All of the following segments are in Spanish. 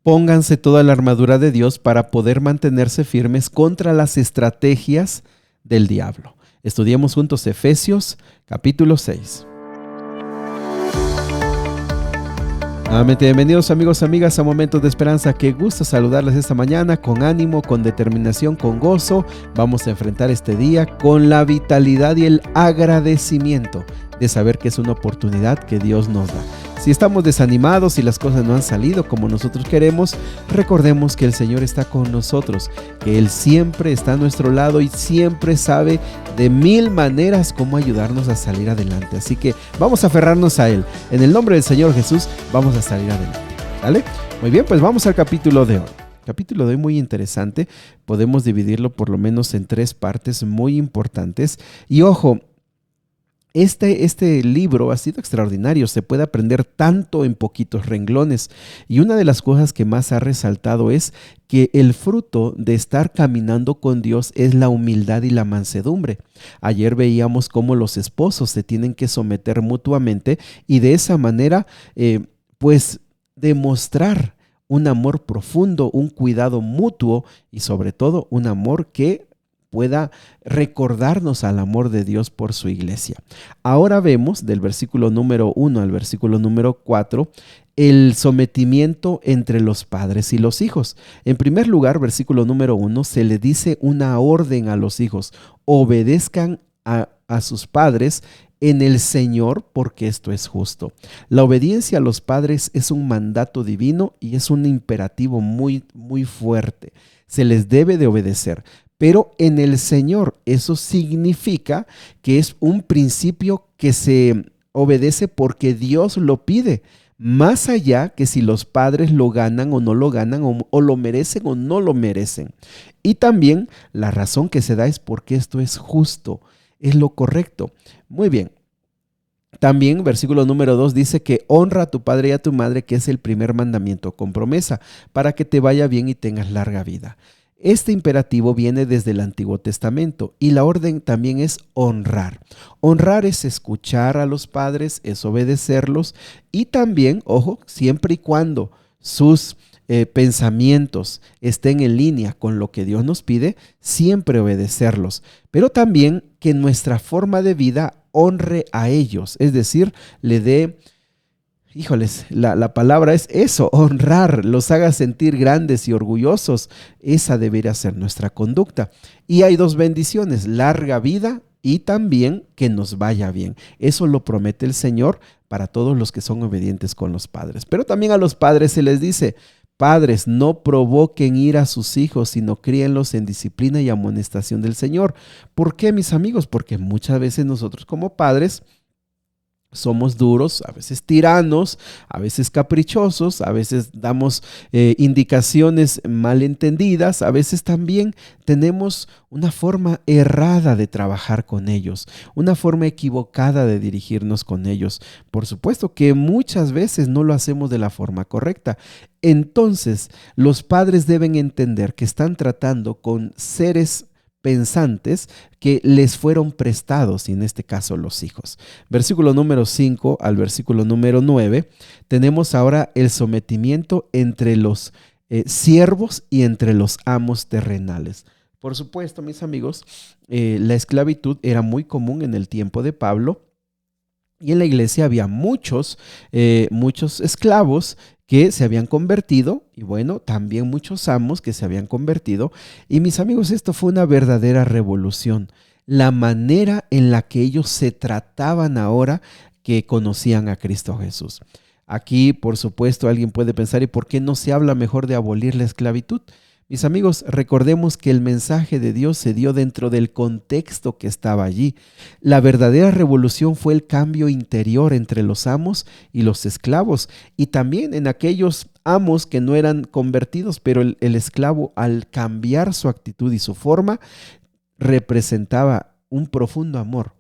Pónganse toda la armadura de Dios para poder mantenerse firmes contra las estrategias del diablo. Estudiemos juntos Efesios capítulo 6. Nuevamente bienvenidos amigos, amigas a Momentos de Esperanza. Qué gusto saludarles esta mañana con ánimo, con determinación, con gozo. Vamos a enfrentar este día con la vitalidad y el agradecimiento de saber que es una oportunidad que Dios nos da. Si estamos desanimados y las cosas no han salido como nosotros queremos, recordemos que el Señor está con nosotros, que Él siempre está a nuestro lado y siempre sabe de mil maneras cómo ayudarnos a salir adelante. Así que vamos a aferrarnos a Él. En el nombre del Señor Jesús vamos a salir adelante. ¿Vale? Muy bien, pues vamos al capítulo de hoy. Capítulo de hoy muy interesante. Podemos dividirlo por lo menos en 3 partes muy importantes. Y ojo, Este libro ha sido extraordinario, se puede aprender tanto en poquitos renglones y una de las cosas que más ha resaltado es que el fruto de estar caminando con Dios es la humildad y la mansedumbre. Ayer veíamos cómo los esposos se tienen que someter mutuamente y de esa manera pues demostrar un amor profundo, un cuidado mutuo y sobre todo un amor que pueda recordarnos al amor de Dios por su iglesia. Ahora vemos del versículo número 1 al versículo número 4 el sometimiento entre los padres y los hijos. En primer lugar, versículo número 1, se le dice una orden a los hijos: obedezcan a sus padres en el Señor, porque esto es justo. La obediencia a los padres es un mandato divino y es un imperativo muy, muy fuerte. Se les debe de obedecer. Pero en el Señor, eso significa que es un principio que se obedece porque Dios lo pide, más allá que si los padres lo ganan o no lo ganan, o lo merecen o no lo merecen. Y también la razón que se da es porque esto es justo, es lo correcto. Muy bien. También versículo número 2 dice que honra a tu padre y a tu madre, que es el primer mandamiento con promesa, para que te vaya bien y tengas larga vida. Este imperativo viene desde el Antiguo Testamento y la orden también es honrar. Honrar es escuchar a los padres, es obedecerlos y también, ojo, siempre y cuando sus pensamientos estén en línea con lo que Dios nos pide, siempre obedecerlos. Pero también que nuestra forma de vida honre a ellos, es decir, le dé... Híjoles, la palabra es eso, honrar, los haga sentir grandes y orgullosos. Esa debería ser nuestra conducta. Y hay 2 bendiciones, larga vida y también que nos vaya bien. Eso lo promete el Señor para todos los que son obedientes con los padres. Pero también a los padres se les dice: padres, no provoquen ira a sus hijos, sino críenlos en disciplina y amonestación del Señor. ¿Por qué, mis amigos? Porque muchas veces nosotros como padres somos duros, a veces tiranos, a veces caprichosos, a veces damos indicaciones malentendidas, a veces también tenemos una forma errada de trabajar con ellos, una forma equivocada de dirigirnos con ellos. Por supuesto que muchas veces no lo hacemos de la forma correcta. Entonces, los padres deben entender que están tratando con seres pensantes que les fueron prestados, y en este caso los hijos. Versículo número 5 al versículo número 9, tenemos ahora el sometimiento entre los siervos y entre los amos terrenales. Por supuesto, mis amigos, la esclavitud era muy común en el tiempo de Pablo. Y en la iglesia había muchos esclavos que se habían convertido y bueno, también muchos amos que se habían convertido. Y mis amigos, esto fue una verdadera revolución. La manera en la que ellos se trataban ahora que conocían a Cristo Jesús. Aquí, por supuesto, alguien puede pensar: ¿y por qué no se habla mejor de abolir la esclavitud? Mis amigos, recordemos que el mensaje de Dios se dio dentro del contexto que estaba allí. La verdadera revolución fue el cambio interior entre los amos y los esclavos, y también en aquellos amos que no eran convertidos, pero el esclavo, al cambiar su actitud y su forma, representaba un profundo amor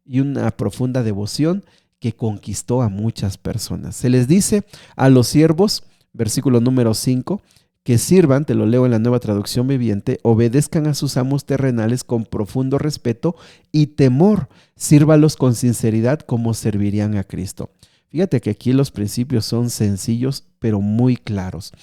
y una profunda devoción que conquistó a muchas personas. Se les dice a los siervos, versículo número 5, que sirvan, te lo leo en la Nueva Traducción Viviente: obedezcan a sus amos terrenales con profundo respeto y temor, sírvalos con sinceridad como servirían a Cristo. Fíjate que aquí los principios son sencillos pero muy claros.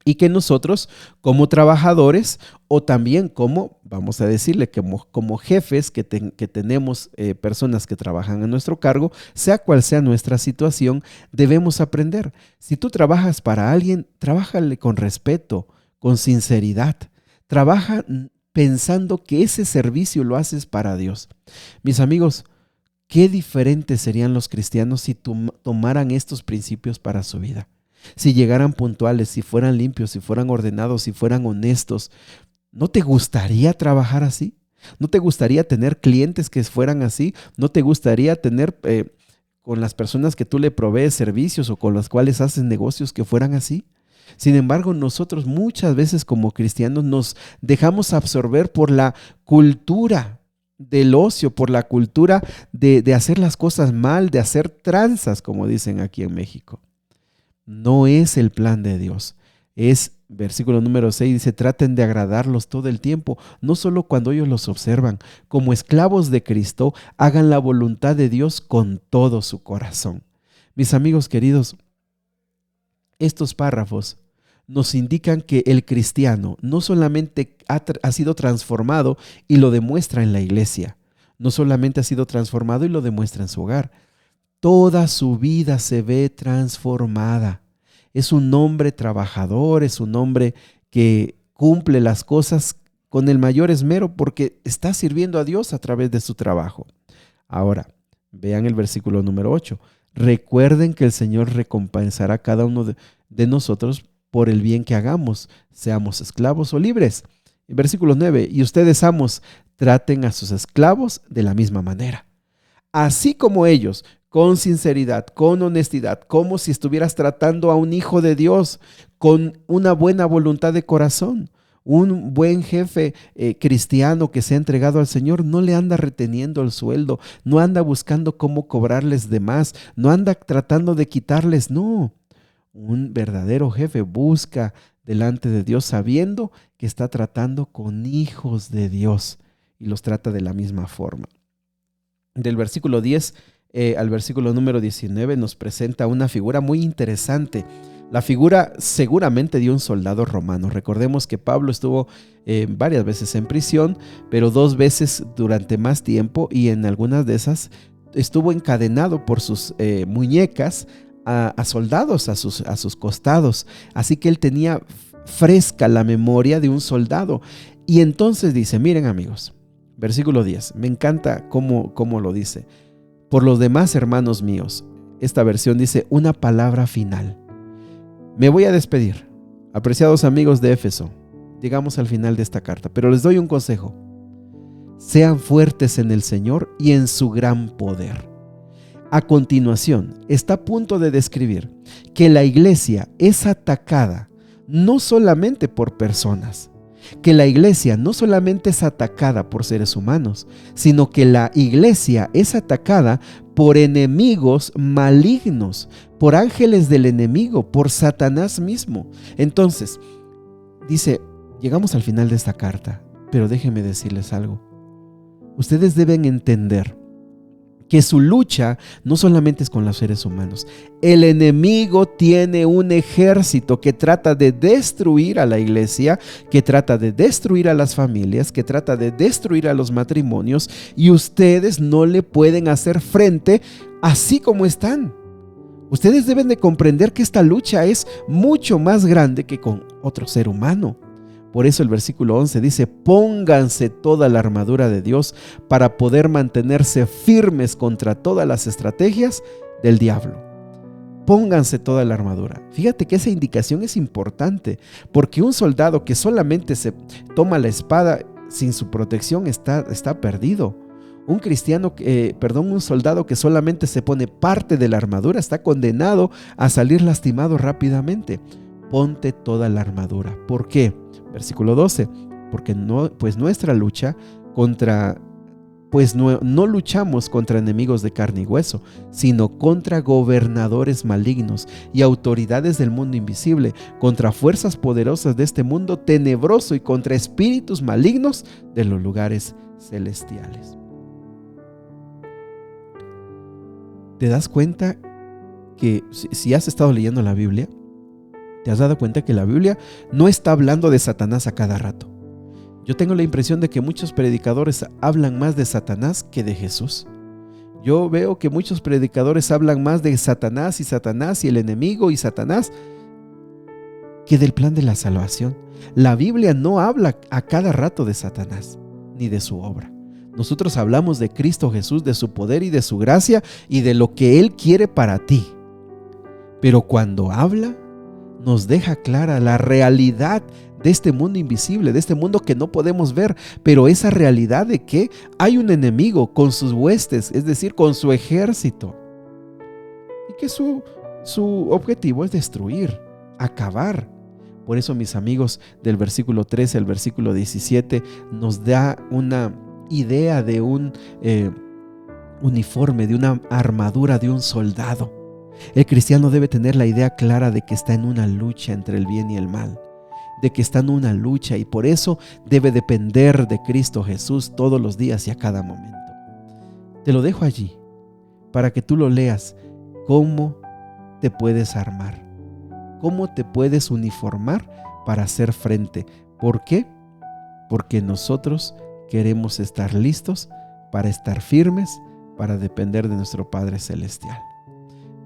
Y que nosotros como trabajadores o también como, vamos a decirle, como jefes que tenemos personas que trabajan a nuestro cargo, sea cual sea nuestra situación, debemos aprender. Si tú trabajas para alguien, trabájale con respeto, con sinceridad. Trabaja pensando que ese servicio lo haces para Dios. Mis amigos, qué diferentes serían los cristianos si tomaran estos principios para su vida. Si llegaran puntuales, si fueran limpios, si fueran ordenados, si fueran honestos. ¿No te gustaría trabajar así? ¿No te gustaría tener clientes que fueran así? ¿No te gustaría tener con las personas que tú le provees servicios o con las cuales haces negocios que fueran así? Sin embargo, nosotros muchas veces como cristianos nos dejamos absorber por la cultura del ocio, por la cultura de hacer las cosas mal, de hacer tranzas, como dicen aquí en México. No es el plan de Dios. Es, versículo número 6, dice, traten de agradarlos todo el tiempo, no solo cuando ellos los observan. Como esclavos de Cristo, hagan la voluntad de Dios con todo su corazón. Mis amigos queridos, estos párrafos nos indican que el cristiano no solamente ha sido transformado y lo demuestra en la iglesia, no solamente ha sido transformado y lo demuestra en su hogar, toda su vida se ve transformada. Es un hombre trabajador, es un hombre que cumple las cosas con el mayor esmero porque está sirviendo a Dios a través de su trabajo. Ahora, vean el versículo número 8. Recuerden que el Señor recompensará a cada uno de nosotros por el bien que hagamos, seamos esclavos o libres. Versículo 9. Y ustedes, amos, traten a sus esclavos de la misma manera. Así como ellos, con sinceridad, con honestidad, como si estuvieras tratando a un hijo de Dios, con una buena voluntad de corazón. Un buen jefe cristiano que se ha entregado al Señor no le anda reteniendo el sueldo, no anda buscando cómo cobrarles de más, no anda tratando de quitarles, no. Un verdadero jefe busca delante de Dios sabiendo que está tratando con hijos de Dios y los trata de la misma forma. Del versículo 10 al versículo número 19 nos presenta una figura muy interesante. La figura seguramente de un soldado romano. Recordemos que Pablo estuvo varias veces en prisión, pero 2 veces durante más tiempo, y en algunas de esas estuvo encadenado por sus muñecas a soldados a sus costados. Así que él tenía fresca la memoria de un soldado. Y entonces dice, miren amigos, versículo 10, me encanta cómo lo dice. Por los demás, hermanos míos, esta versión dice una palabra final. Me voy a despedir. Apreciados amigos de Éfeso, llegamos al final de esta carta, pero les doy un consejo. Sean fuertes en el Señor y en su gran poder. A continuación, está a punto de describir que la iglesia es atacada no solamente por personas, que la iglesia no solamente es atacada por seres humanos, sino que la iglesia es atacada por enemigos malignos, por ángeles del enemigo, por Satanás mismo. Entonces, dice, llegamos al final de esta carta, pero déjenme decirles algo. Ustedes deben entender que su lucha no solamente es con los seres humanos. El enemigo tiene un ejército que trata de destruir a la iglesia, que trata de destruir a las familias, que trata de destruir a los matrimonios, y ustedes no le pueden hacer frente así como están. Ustedes deben de comprender que esta lucha es mucho más grande que con otro ser humano. Por eso el versículo 11 dice, pónganse toda la armadura de Dios para poder mantenerse firmes contra todas las estrategias del diablo. Pónganse toda la armadura. Fíjate que esa indicación es importante, porque un soldado que solamente se toma la espada sin su protección está perdido. Un soldado que solamente se pone parte de la armadura está condenado a salir lastimado rápidamente. Ponte toda la armadura. ¿Por qué? Versículo 12, porque nuestra lucha no luchamos contra enemigos de carne y hueso, sino contra gobernadores malignos y autoridades del mundo invisible, contra fuerzas poderosas de este mundo tenebroso y contra espíritus malignos de los lugares celestiales. ¿Te das cuenta que si has estado leyendo la Biblia, ¿Te has dado cuenta que la Biblia no está hablando de Satanás a cada rato? Yo tengo la impresión de que muchos predicadores hablan más de Satanás que de Jesús. Yo veo que muchos predicadores hablan más de Satanás y el enemigo y Satanás que del plan de la salvación. La Biblia no habla a cada rato de Satanás ni de su obra. Nosotros hablamos de Cristo Jesús, de su poder y de su gracia y de lo que Él quiere para ti. Pero cuando habla, nos deja clara la realidad de este mundo invisible, de este mundo que no podemos ver, pero esa realidad de que hay un enemigo con sus huestes, es decir, con su ejército, y que su objetivo es destruir, acabar. Por eso, mis amigos, del versículo 13 al versículo 17 nos da una idea de un uniforme, de una armadura de un soldado. El cristiano debe tener la idea clara de que está en una lucha entre el bien y el mal, de que está en una lucha y por eso debe depender de Cristo Jesús todos los días y a cada momento. Te lo dejo allí para que tú lo leas. ¿Cómo te puedes armar? ¿Cómo te puedes uniformar para hacer frente? ¿Por qué? Porque nosotros queremos estar listos para estar firmes, para depender de nuestro Padre Celestial.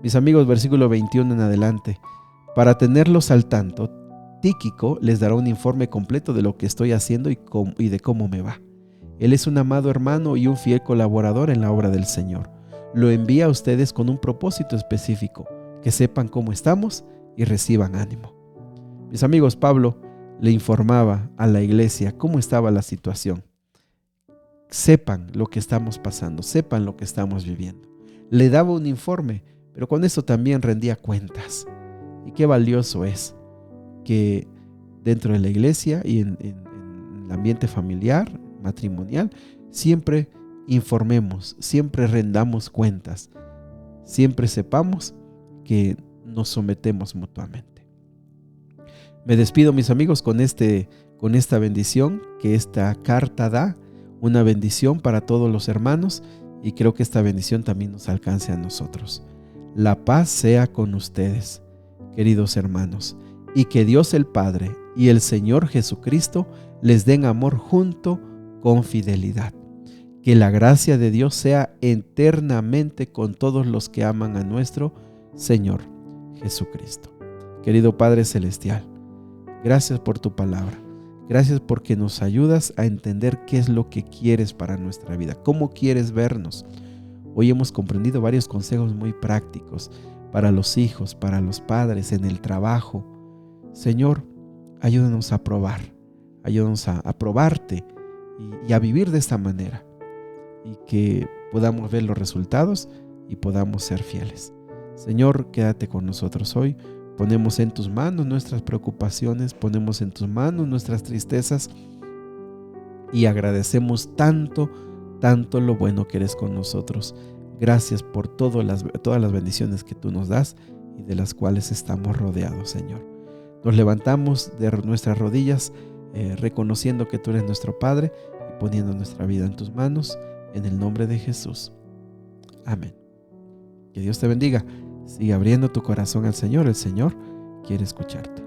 Mis amigos, versículo 21 en adelante. Para tenerlos al tanto, Tíquico les dará un informe completo de lo que estoy haciendo y de cómo me va. Él es un amado hermano y un fiel colaborador en la obra del Señor. Lo envía a ustedes con un propósito específico, que sepan cómo estamos y reciban ánimo. Mis amigos, Pablo le informaba a la iglesia cómo estaba la situación. Sepan lo que estamos pasando, sepan lo que estamos viviendo. Le daba un informe, pero con eso también rendía cuentas. Y qué valioso es que dentro de la iglesia y en el ambiente familiar, matrimonial, siempre informemos, siempre rendamos cuentas, siempre sepamos que nos sometemos mutuamente. Me despido, mis amigos, con esta bendición que esta carta da, una bendición para todos los hermanos, y creo que esta bendición también nos alcance a nosotros. La paz sea con ustedes, queridos hermanos, y que Dios el Padre y el Señor Jesucristo les den amor junto con fidelidad. Que la gracia de Dios sea eternamente con todos los que aman a nuestro Señor Jesucristo. Querido Padre Celestial, gracias por tu palabra. Gracias porque nos ayudas a entender qué es lo que quieres para nuestra vida, cómo quieres vernos. Hoy hemos comprendido varios consejos muy prácticos para los hijos, para los padres, en el trabajo. Señor, ayúdanos a probar, ayúdanos a probarte y a vivir de esta manera, y que podamos ver los resultados y podamos ser fieles. Señor, quédate con nosotros hoy. Ponemos en tus manos nuestras preocupaciones, ponemos en tus manos nuestras tristezas y agradecemos tanto lo bueno que eres con nosotros. Gracias por todas las bendiciones que tú nos das y de las cuales estamos rodeados, Señor. Nos levantamos de nuestras rodillas reconociendo que tú eres nuestro Padre y poniendo nuestra vida en tus manos, en el nombre de Jesús. Amén. Que Dios te bendiga. Sigue abriendo tu corazón al Señor. El Señor quiere escucharte.